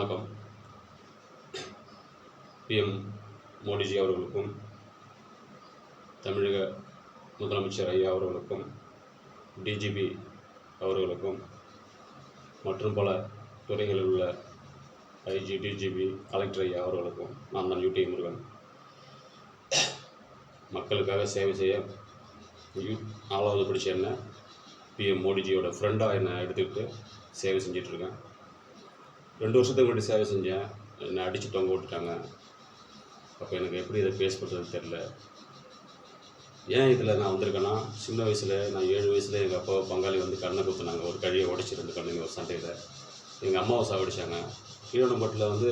வணக்கம். PM மோடிஜி அவர்களுக்கும் தமிழக முதலமைச்சர் ஐயா அவர்களுக்கும் DGP அவர்களுக்கும் மற்றும் பல துறைகளில் உள்ள IG, DGP, கலெக்டர் ஐயா அவர்களுக்கும் நான் தான் UT முருகன். மக்களுக்காக சேவை செய்ய 4வது படித்த என்ன PM மோடிஜியோட ஃப்ரெண்டாக என்னை எடுத்துக்கிட்டு சேவை செஞ்சிட்ருக்கேன். 2 வருஷத்துக்கு முன்னாடி சேவை செஞ்சேன். என்னை அடித்து தொங்க விட்டுட்டாங்க. அப்போ எனக்கு எப்படி இதை பேஸ் பண்ணுறதுன்னு தெரில. ஏன் இதில் நான் வந்திருக்கேன்னா, சின்ன வயசில் நான் 7 வயசில் எங்கள் அப்பாவை பங்காளி வந்து கண்ணை குத்துனாங்க. ஒரு கழியை உடச்சி 2 கண்ணுங்க ஒரு சண்டையில். எங்கள் அம்மாவை சாவடிச்சாங்க. கீழனம்பட்டில் வந்து